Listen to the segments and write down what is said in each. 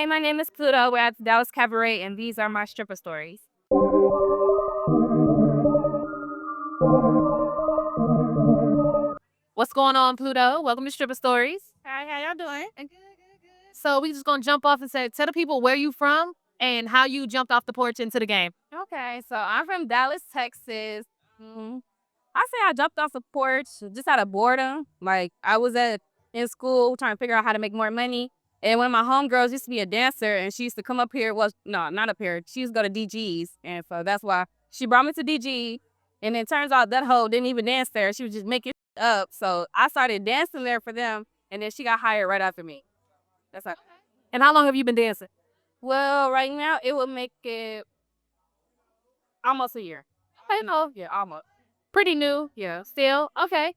Hey, my name is Pluto. We're at the Dallas Cabaret, and these are my stripper stories. What's going on, Pluto? Welcome to Stripper Stories. Hi, how y'all doing? So we just gonna jump off and say, tell the people where you from and how you jumped off the porch into the game. Okay, so I'm from Dallas, Texas. I say I jumped off the porch just out of boredom. Like I was in school trying to figure out how to make more money. And one of my homegirls used to be a dancer, and she used to come up here. Well, no, not up here. She used to go to DG's, and so that's why she brought me to DG. And it turns out that hoe didn't even dance there. She was just making up. So I started dancing there for them, and then she got hired right after me. That's how. And how long have you been dancing? Well, right now it would make it almost a year. I know, Yeah, almost. pretty new Yeah. still. Okay.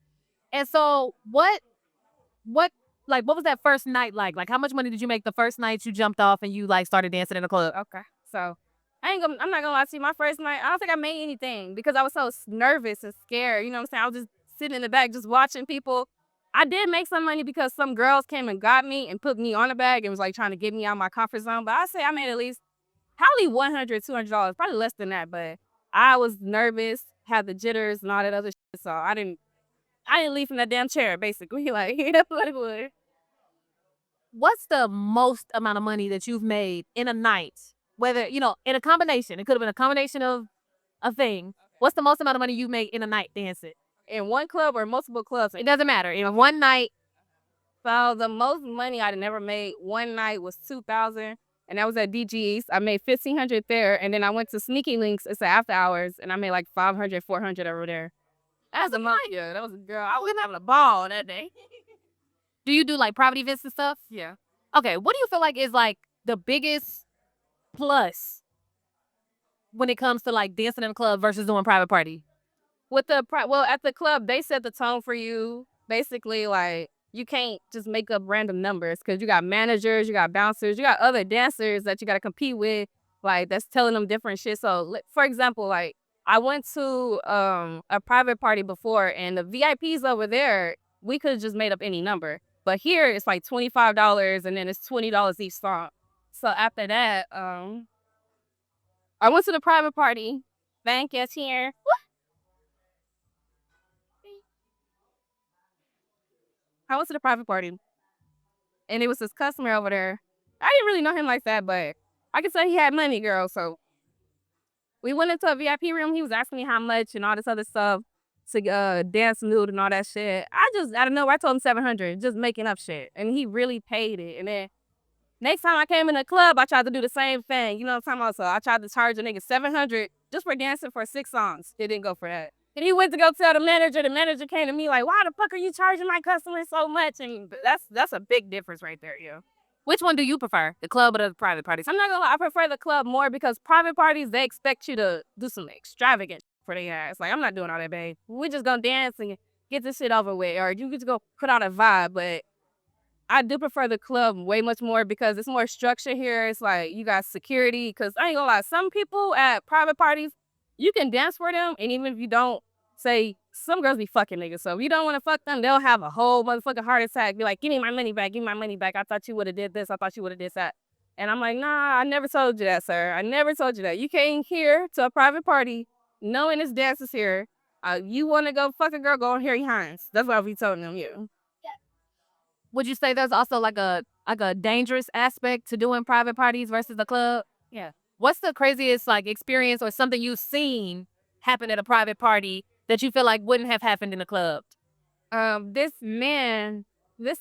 And so what what was that first night like? Like how much money did you make the first night you jumped off and you like started dancing in the club? Okay. So I'm not gonna lie to you. My first night, I don't think I made anything because I was so nervous and scared. You know what I'm saying? I was just sitting in the back, just watching people. I did make some money because some girls came and got me and put me on a bag and was like trying to get me out of my comfort zone. But I say I made at least probably $100, $200, probably less than that. But I was nervous, had the jitters and all that other shit. So I didn't leave from that damn chair, basically. Like, you know what it was. What's the most amount of money that you've made in a night? Whether, in a combination, it could have been a combination of a thing. What's the most amount of money you made in a night dancing? In one club or multiple clubs. It doesn't matter. In one night. So the most money I'd never made one night was 2,000, and that was at DG's. I made 1,500 there, and then I went to Sneaky Links. It's after hours, and I made like 500, 400 over there. That's a month. Yeah, that was a girl. I was having a ball that day. Do you do like private events and stuff? Yeah. Okay, what do you feel like is like the biggest plus when it comes to like dancing in a club versus doing private party? With the well, at the club, they set the tone for you. Basically, like you can't just make up random numbers because you got managers, you got bouncers, you got other dancers that you got to compete with. Like that's telling them different shit. So, for example, like I went to a private party before, and the VIPs over there, we could have just made up any number. But here it's like $25, and then it's $20 each song. So after that, I went to the private party. Thank you, here. I went to the private party, and it was this customer over there. I didn't really know him like that, but I could say he had money, girl. So we went into a VIP room. He was asking me how much and all this other stuff to dance nude and all that shit. I just, I don't know. I told him 700, just making up shit, and he really paid it. And then next time I came in the club, I tried to do the same thing. You know what I'm talking about? So I tried to charge a nigga 700 just for dancing for 6 songs. It didn't go for that. And he went to go tell the manager. The manager came to me like, "Why the fuck are you charging my customers so much?" And that's a big difference right there, yo. Which one do you prefer, the club or the private parties? I'm not gonna lie, I prefer the club more because private parties, they expect you to do some extravagant for their ass. Like, I'm not doing all that, babe. We just gonna dance and get this shit over with, or you just go put out a vibe. But I do prefer the club way much more because it's more structure here. It's like you got security. Because I ain't gonna lie, some people at private parties, you can dance for them, and even if you don't, say some girls be fucking niggas. So if you don't want to fuck them, they'll have a whole motherfucking heart attack. Be like, "Give me my money back. Give me my money back. I thought you would have did this. I thought you would have did that." And I'm like, "Nah, I never told you that, sir. I never told you that. You came here to a private party knowing this dance is here. You want to go fuck a girl, go on Harry Hines." That's what I be telling them. You. Would you say there's also like a dangerous aspect to doing private parties versus the club? Yeah. What's the craziest like experience or something you've seen happen at a private party that you feel like wouldn't have happened in a club? This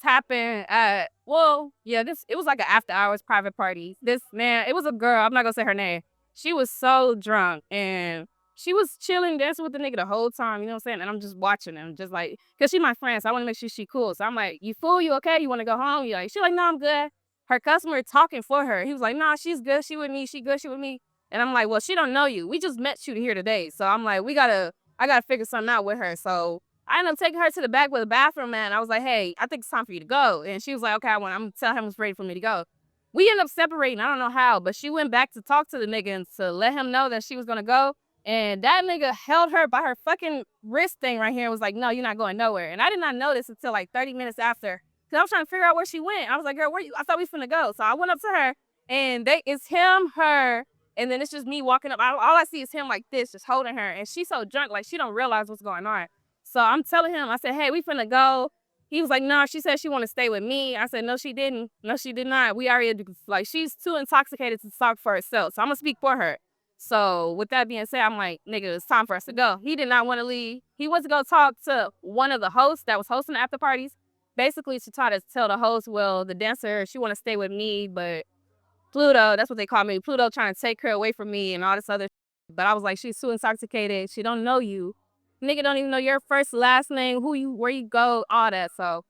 happened at, well, yeah, it was like an after hours private party. This man, it was a girl, I'm not gonna say her name. She was so drunk, and she was chilling, dancing with the nigga the whole time, you know what I'm saying? And I'm just watching him, just like, cause she my friend, so I wanna make sure she cool. So I'm like, "You fool, you okay? You wanna go home?" She like, "No, I'm good." Her customer talking for her. He was like, "Nah, she's good, she with me, she good, she with me." And I'm like, "Well, she don't know you. We just met you here today." So I'm like, I gotta figure something out with her. So I ended up taking her to the back with the bathroom, man. I was like, "Hey, I think it's time for you to go." And she was like, "Okay, I'm gonna tell him it's ready for me to go." We ended up separating. I don't know how, but she went back to talk to the nigga and to let him know that she was gonna go. And that nigga held her by her fucking wrist thing right here and was like, "No, you're not going nowhere." And I did not notice until like 30 minutes after. Cause I was trying to figure out where she went. I was like, "Girl, where you?" I thought we was finna go. So I went up to her And it's him, her, and then it's just me walking up. All I see is him like this, just holding her. And she's so drunk, like she don't realize what's going on. So I'm telling him, I said, hey, we finna go. He was like, no, she said she want to stay with me. I said, no, she didn't. No, she did not. We already, like, she's too intoxicated to talk for herself. So I'm going to speak for her. So with that being said, I'm like, nigga, it's time for us to go. He did not want to leave. He went to go talk to one of the hosts that was hosting the after parties. Basically, she tried to tell the host, well, the dancer, she want to stay with me, but Pluto, that's what they call me. Pluto trying to take her away from me and all this other shit. But I was like, she's too intoxicated. She don't know you. Nigga don't even know your first, last name, who you, where you go, all that. So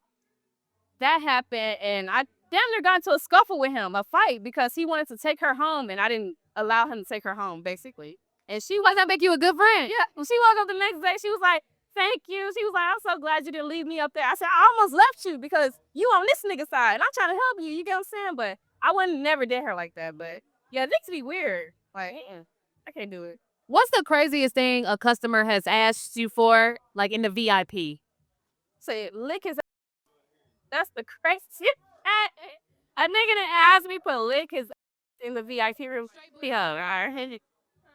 that happened, and I damn near got into a scuffle with him, a fight, because he wanted to take her home, and I didn't allow him to take her home, basically. And she Why does that make you a good friend? yeah, when she woke up the next day, she was like, thank you. She was like, I'm so glad you didn't leave me up there. I said, I almost left you because you on this nigga side. And I'm trying to help you. You get what I'm saying? But I wouldn't never did her like that. But yeah, niggas be weird. Like, I can't do it. What's the craziest thing a customer has asked you for, like in the VIP? Say, lick his ass. That's the craziest. A nigga that asked me to lick his ass in the VIP room. Yeah,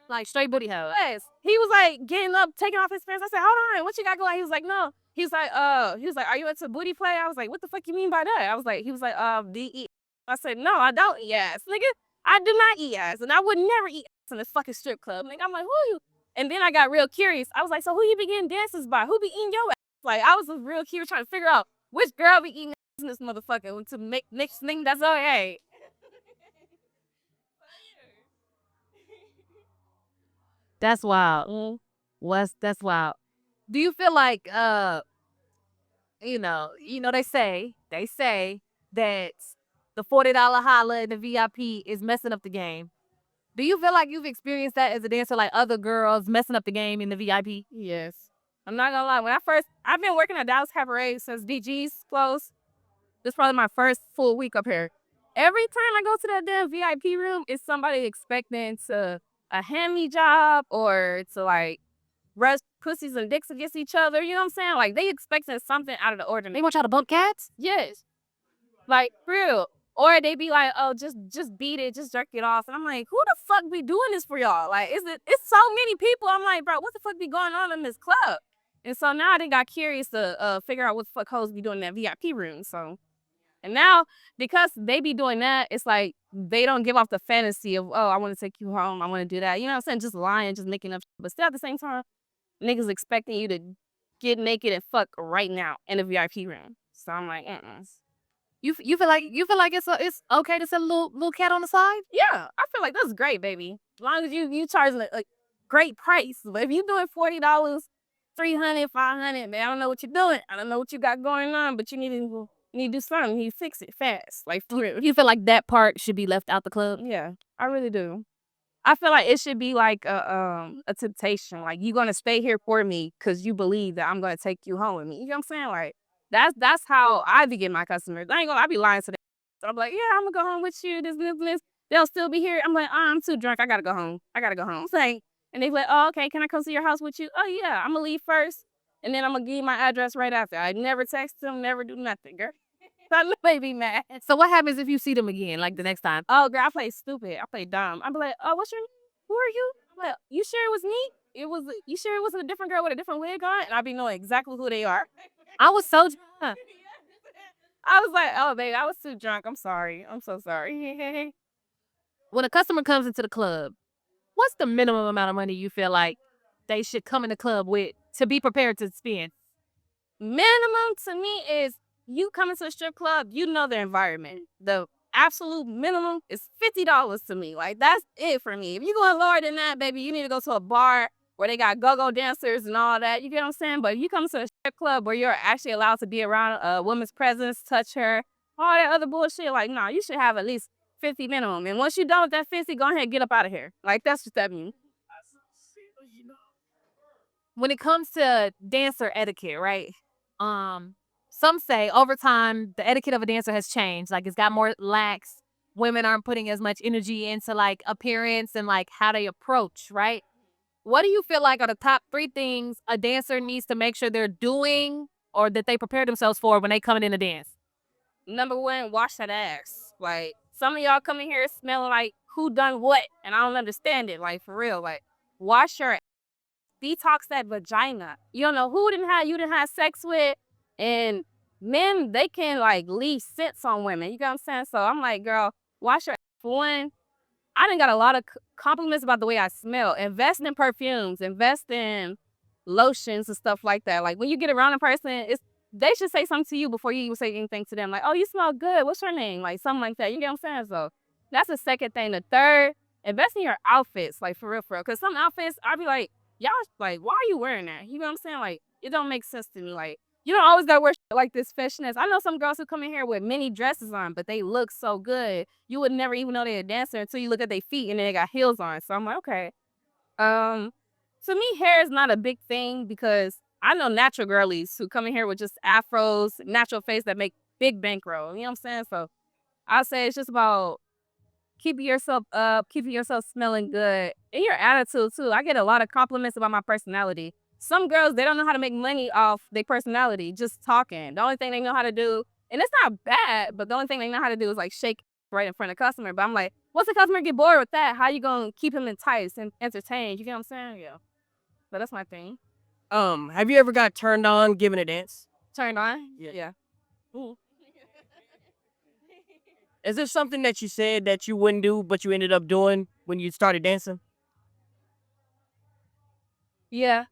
Like straight booty hole. yes. He was like getting up, taking off his pants. I said, hold on, what you got going? He was like, no. He was like, are you into booty play? I was like, what the fuck you mean by that? He was like, do you eat? I said, no, I don't eat ass, nigga. I do not eat ass, and I would never eat ass in this fucking strip club. Nigga, I'm like, who you? And then I got real curious. I was like, so who you be getting dances by? Who be eating your ass? Like, I was real curious trying to figure out which girl be eating ass in this motherfucker to make next thing that's okay. That's wild. That's wild. Do you feel like they say that the $40 holla in the VIP is messing up the game. Do you feel like you've experienced that as a dancer, like other girls messing up the game in the VIP? Yes. I'm not gonna lie. I've been working at Dallas Cabaret since DG's closed. This is probably my first full week up here. Every time I go to that damn VIP room, it's somebody expecting a hand me job or to like rush pussies and dicks against each other. You know what I'm saying? Like they expecting something out of the ordinary. They want y'all to bump cats? Yes. Like for real. Or they be like, oh, just beat it, just jerk it off. And I'm like, who the fuck be doing this for y'all? Like, it's so many people. I'm like, bro, what the fuck be going on in this club? And so now I done got curious to figure out what the fuck hoes be doing in that VIP room. So, and now because they be doing that, it's like they don't give off the fantasy of, oh, I want to take you home, I want to do that. You know what I'm saying? Just lying, just making up shit. But still at the same time, niggas expecting you to get naked and fuck right now in the VIP room. So I'm like, You feel like it's okay to sell a little cat on the side? yeah, I feel like that's great, baby. As long as you charging a great price. But if you doing $40, $300, $500, man, I don't know what you're doing. I don't know what you got going on, but you need to do something. You need to fix it fast, like for real. You feel like that part should be left out the club? Yeah, I really do. I feel like it should be like a temptation. Like you gonna stay here for me because you believe that I'm gonna take you home with me. You know what I'm saying? Like that's how I be getting my customers. I be lying to them. So I'm like, yeah, I'm gonna go home with you. This. They'll still be here. I'm like, oh, I'm too drunk. I gotta go home. It's like, and they be like, oh, okay, can I come to your house with you? Oh yeah, I'm gonna leave first, and then I'm gonna give you my address right after. I never text them, never do nothing, girl. So I know they be mad. So what happens if you see them again, like the next time? Oh, girl, I play stupid. I play dumb. I'm like, oh, what's your name? Who are you? I'm like, you sure it was me? You sure it wasn't a different girl with a different wig on? And I be knowing exactly who they are. I was so drunk. I was like, oh, babe, I was too drunk. I'm sorry. I'm so sorry. When a customer comes into the club, what's the minimum amount of money you feel like they should come in the club with to be prepared to spend? Minimum to me is you coming to a strip club, you know the environment. The absolute minimum is $50 to me. Like, that's it for me. If you going lower than that, baby, you need to go to a bar where they got go-go dancers and all that. You get what I'm saying? But if you come to a strip club where you're actually allowed to be around a woman's presence, touch her, all that other bullshit, like, no, you should have at least 50 minimum. And once you're done with that 50, go ahead and get up out of here. Like, that's what that means. When it comes to dancer etiquette, right? Some say over time the etiquette of a dancer has changed. Like it's got more lax. Women aren't putting as much energy into like appearance and like how they approach, right? What do you feel like are the top 3 things a dancer needs to make sure they're doing or that they prepare themselves for when they come in to dance? Number 1, wash that ass. Like, some of y'all come in here smelling like who done what, and I don't understand it. Like, for real, like, wash your detox that vagina. You don't know who you didn't have sex with, and men, they can like leave scents on women. You get what I'm saying? So I'm like, girl, wash your for one. I done got a lot of compliments about the way I smell. Invest in perfumes, invest in lotions and stuff like that. Like when you get around a person, they should say something to you before you even say anything to them. Like, oh, you smell good. What's your name? Like something like that. You get what I'm saying? So that's the second thing. The third, invest in your outfits. Like for real, for real. Because some outfits, I'll be like, y'all, like, why are you wearing that? You know what I'm saying? Like, it don't make sense to me. Like, you don't always gotta wear shit like this fishness. I know some girls who come in here with mini dresses on, but they look so good. You would never even know they're a dancer until you look at their feet and then they got heels on. So I'm like, okay. To me, hair is not a big thing because I know natural girlies who come in here with just afros, natural face that make big bankroll. You know what I'm saying? So I'll say it's just about keeping yourself up, keeping yourself smelling good, and your attitude too. I get a lot of compliments about my personality. Some girls, they don't know how to make money off their personality, just talking. The only thing they know how to do, and it's not bad, but the only thing they know how to do is like shake right in front of the customer. But I'm like, once the customer get bored with that, how you gonna keep him enticed and entertained? You get what I'm saying? Yeah. So that's my thing. Have you ever got turned on giving a dance? Turned on? Yeah. Yeah. Ooh. Is there something that you said that you wouldn't do, but you ended up doing when you started dancing? Yeah.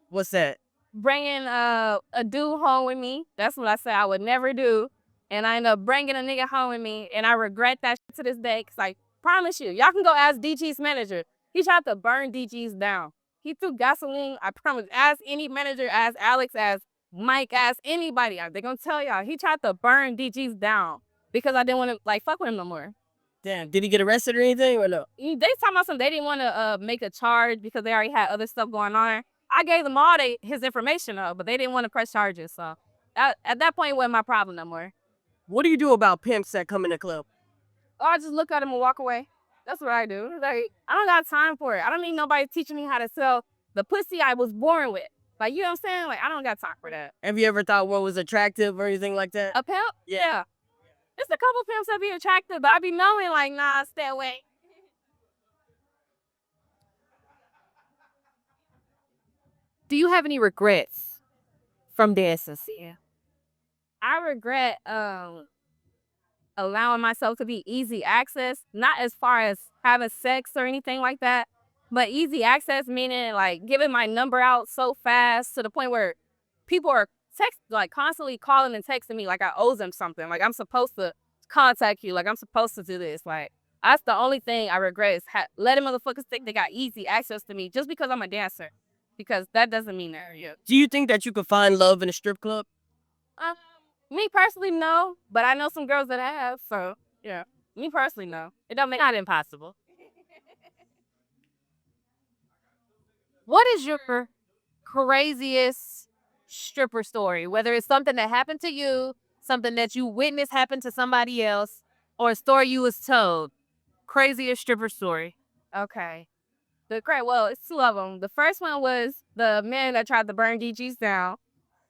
What's that? Bringing a dude home with me. That's what I said I would never do. And I end up bringing a nigga home with me. And I regret that shit to this day. Because I promise you, y'all can go ask DG's manager. He tried to burn DG's down. He threw gasoline. I promise. Ask any manager, ask Alex, ask Mike, ask anybody. They're going to tell y'all. He tried to burn DG's down because I didn't want to like fuck with him no more. Damn, did he get arrested or anything or no? They talking about something. They didn't want to make a charge because they already had other stuff going on. I gave them all his information up, but they didn't want to press charges. So at that point, it wasn't my problem no more. What do you do about pimps that come in the club? Or I just look at them and walk away. That's what I do. Like, I don't got time for it. I don't need nobody teaching me how to sell the pussy I was born with. Like, you know what I'm saying? Like, I don't got time for that. Have you ever thought what was attractive or anything like that? A pimp? Yeah. It's a couple pimps that be attractive, but I be knowing, like, nah, stay away. Do you have any regrets from dancing? Yeah. I regret allowing myself to be easy access, not as far as having sex or anything like that, but easy access meaning like giving my number out so fast to the point where people are constantly calling and texting me like I owe them something. Like I'm supposed to contact you. Like I'm supposed to do this. Like that's the only thing I regret is letting motherfuckers think they got easy access to me just because I'm a dancer. Because that doesn't mean that. Yeah. Do you think that you could find love in a strip club? Me personally, no. But I know some girls that have. So yeah. Me personally, no. It don't make Not impossible. What is your craziest stripper story? Whether it's something that happened to you, something that you witnessed happen to somebody else, or a story you was told. Craziest stripper story. Okay. Well, it's two of them. The first one was the man that tried to burn DG's down.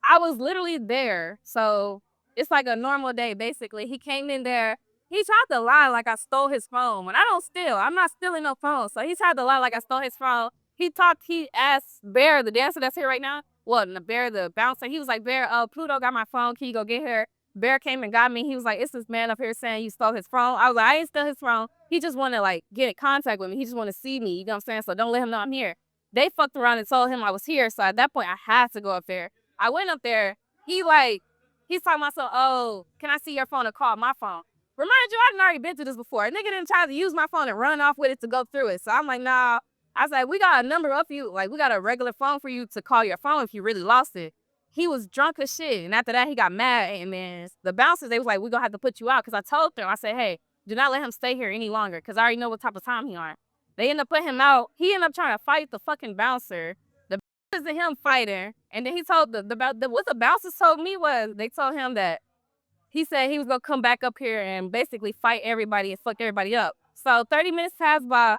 I was literally there. So it's like a normal day, basically. He came in there. He tried to lie like I stole his phone. When I don't steal, I'm not stealing no phone. So he tried to lie like I stole his phone. He asked Bear, the dancer that's here right now. Well, Bear, the bouncer. He was like, Bear, Pluto got my phone. Can you go get her? Bear came and got me. He was like, it's this man up here saying you stole his phone. I was like, I ain't steal his phone. He just want to like get in contact with me. He just want to see me. You know what I'm saying? So don't let him know I'm here. They fucked around and told him I was here. So at that point, I had to go up there. I went up there. He's talking about so, oh, can I see your phone and call my phone? Remind you, I done already been through this before. A nigga didn't try to use my phone and run off with it to go through it. So I'm like, nah. I was like, we got a number of you. Like, we got a regular phone for you to call your phone if you really lost it. He was drunk as shit. And after that, he got mad. And then the bouncers, they was like, we're going to have to put you out. Because I told them, I said, hey, do not let him stay here any longer. Because I already know what type of time he on. They ended up putting him out. He ended up trying to fight the fucking bouncer. The bouncers and him fighting. And then he told what the bouncers told me was, they told him that he said he was going to come back up here and basically fight everybody and fuck everybody up. So 30 minutes passed by.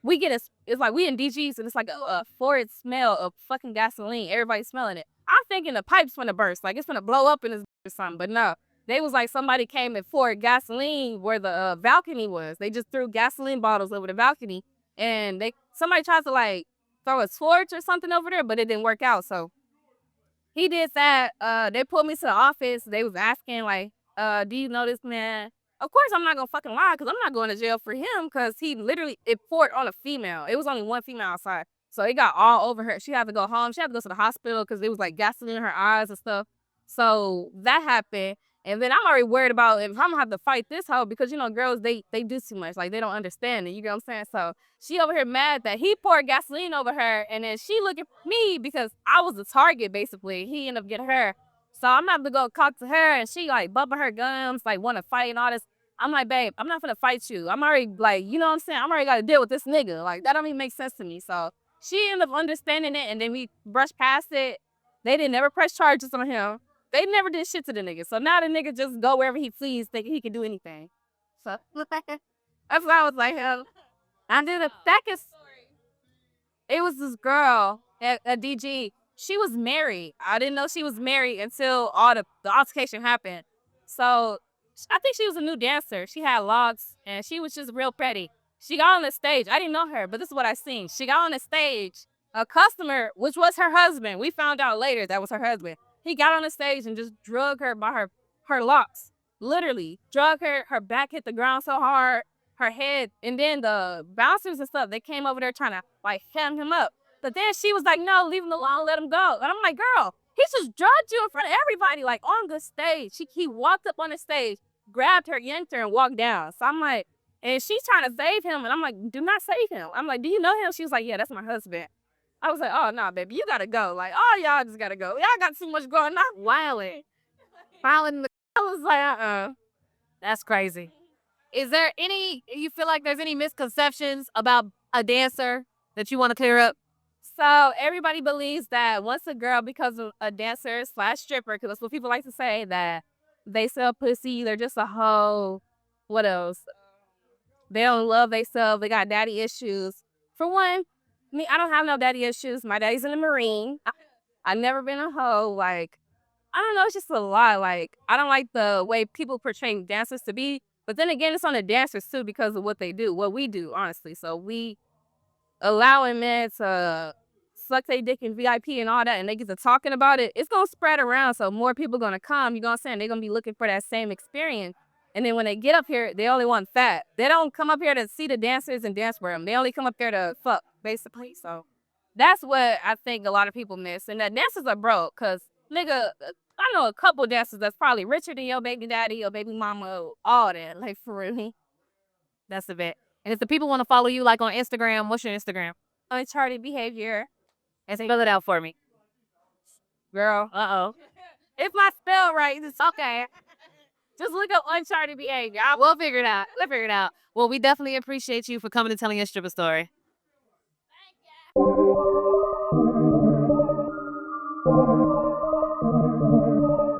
It's like we in DG's and it's like a forward smell of fucking gasoline. Everybody's smelling it. I'm thinking the pipe's gonna burst. Like it's gonna blow up in his or something. But no. they was like somebody came and poured gasoline where the balcony was. They just threw gasoline bottles over the balcony, and somebody tried to like throw a torch or something over there, but it didn't work out. So he did that. They pulled me to the office. They was asking like, do you know this man? Of course, I'm not gonna fucking lie because I'm not going to jail for him because he literally it poured on a female. It was only one female outside, so it got all over her. She had to go home. She had to go to the hospital because it was like gasoline in her eyes and stuff. So that happened. And then I'm already worried about if I'm gonna have to fight this hoe because you know girls they do too much, like they don't understand it. You get what I'm saying? So she over here mad that he poured gasoline over her, and then she looking for me because I was the target basically. He ended up getting her, so I'm gonna have to go talk to her, and she like bumping her gums, like want to fight and all this. I'm like, babe, I'm not gonna fight you. I'm already like, you know what I'm saying? I'm already got to deal with this nigga. Like that don't even make sense to me. So she ended up understanding it, and then we brushed past it. They didn't never press charges on him. They never did shit to the nigga. So now the nigga just go wherever he please, thinking he can do anything. So that's why I was like, hell. And then the second story, it was this girl at DG. She was married. I didn't know she was married until all the altercation happened. So I think she was a new dancer. She had locks and she was just real pretty. She got on the stage. I didn't know her, but this is what I seen. She got on the stage. A customer, which was her husband, we found out later that was her husband. He got on the stage and just drug her by her locks. Literally, drug her. Her back hit the ground so hard, her head. And then the bouncers and stuff, they came over there trying to like hem him up. But then she was like, no, leave him alone, let him go. And I'm like, girl, he just drugged you in front of everybody, like on the stage. He walked up on the stage, grabbed her, yanked her, and walked down. So I'm like, and she's trying to save him. And I'm like, do not save him. I'm like, do you know him? She was like, yeah, that's my husband. I was like, oh, no, baby, you gotta go. Like, oh, y'all just gotta go. Y'all got too much going on. Wilding. I was like, That's crazy. Is there you feel like there's any misconceptions about a dancer that you want to clear up? So everybody believes that once a girl becomes a dancer / stripper, because that's what people like to say, that they sell pussy, they're just a hoe. What else? They don't love themselves. They got daddy issues. For one, me, I don't have no daddy issues. My daddy's in the Marine. I've never been a hoe. Like, I don't know. It's just a lot. Like, I don't like the way people portray dancers to be. But then again, it's on the dancers too because of what they do, what we do, honestly. So we allowing men to suck their dick in VIP and all that, and they get to talking about it, it's going to spread around. So more people going to come, you know what I'm saying? They're going to be looking for that same experience. And then when they get up here, they only want fat. They don't come up here to see the dancers and dance for them. They only come up there to fuck, basically. So that's what I think a lot of people miss. And that dancers are broke because, nigga, I know a couple dancers that's probably richer than your baby daddy, your baby mama, all that. Like, for real. That's the bet. And if the people want to follow you, like on Instagram, what's your Instagram? Uncharted behavior. And spell it out for me. Girl. Uh-oh. If I spell right, it's okay. Just look up uncharted behavior. We'll figure it out. We'll figure it out. Well, we definitely appreciate you for coming and telling your stripper story. Thank you.